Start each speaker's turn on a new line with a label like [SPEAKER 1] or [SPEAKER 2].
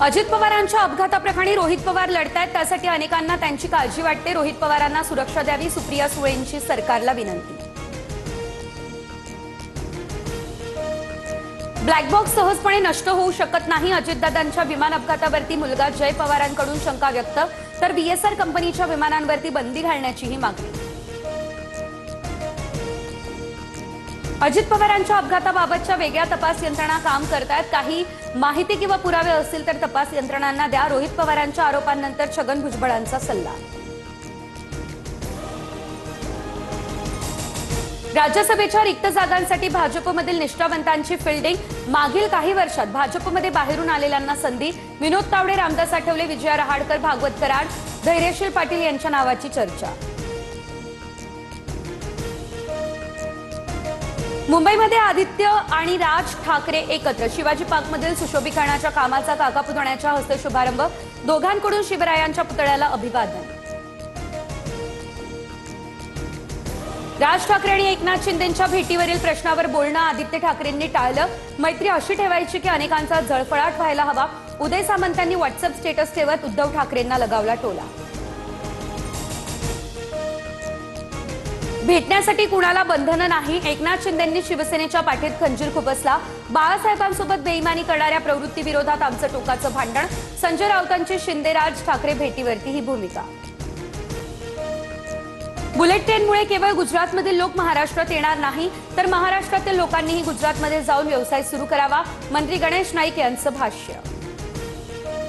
[SPEAKER 1] अजित पवारांच्या अपघाताप्रकरणी रोहित पवार लढतायत, त्यासाठी अनेकांना त्यांची काळजी वाटते। रोहित पवारांना सुरक्षा द्यावी, सुप्रिया सुळेंची सरकारला विनंती। ब्लॅक बॉक्स सहजपणे नष्ट होऊ शकत नाही। अजितदादांच्या विमान अपघातावरती मुलगा जय पवारांकडून शंका व्यक्त, तर बीएसआर कंपनीच्या विमानांवरती बंदी घालण्याचीही मागणी। अजित पवारांच्या अपघाताबाबतच्या वेगळ्या तपास यंत्रणा काम करतायत। काही माहिती किंवा पुरावे असतील तर तपास यंत्रणांना द्या। रोहित पवारांच्या आरोपांनंतर छगन भुजबळांचा सल्ला। राज्यसभेच्या रिक्त जागांसाठी भाजपमधील निष्ठावंतांची फिल्डिंग। मागील काही वर्षात भाजपमध्ये बाहेरून आलेल्यांना संधी। विनोद तावडे, रामदास आठवले, विजया रहाटकर, भागवत कराड, धैर्यशील पाटील यांच्या नावाची चर्चा। मुंबईमध्ये आदित्य आणि राज ठाकरे एकत्र। शिवाजी पार्कमधील सुशोभीकरणाच्या कामाचा काका पुतण्याच्या हस्ते शुभारंभ। दोघांकडून शिवरायांच्या पुतळ्याला अभिवादन। राज ठाकरे आणि एकनाथ शिंदेंच्या भेटीवरील प्रश्नावर बोलणं आदित्य ठाकरेंनी टाळलं। मैत्री अशी ठेवायची की अनेकांचा जळफळाट व्हायला हवा। उदय सामंतांनी व्हॉट्सअप स्टेटस ठेवत उद्धव ठाकरेंना लगावला टोला। भेटण्यासाठी कुणाला बंधनं नाही। एकनाथ शिंदेंनी शिवसेनेच्या पाठीत खंजीर खुपसला। बाळासाहेबांसोबत बेईमानी करणाऱ्या प्रवृत्तीविरोधात आमचं टोकाचं भांडण। संजय राऊतांची शिंदे राज ठाकरे भेटीवरती ही भूमिका। बुलेट ट्रेनमुळे केवळ गुजरातमधील लोक महाराष्ट्रात येणार नाही, तर महाराष्ट्रातील लोकांनीही गुजरातमध्ये जाऊन व्यवसाय सुरू करावा। मंत्री गणेश नाईक यांचं भाष्य।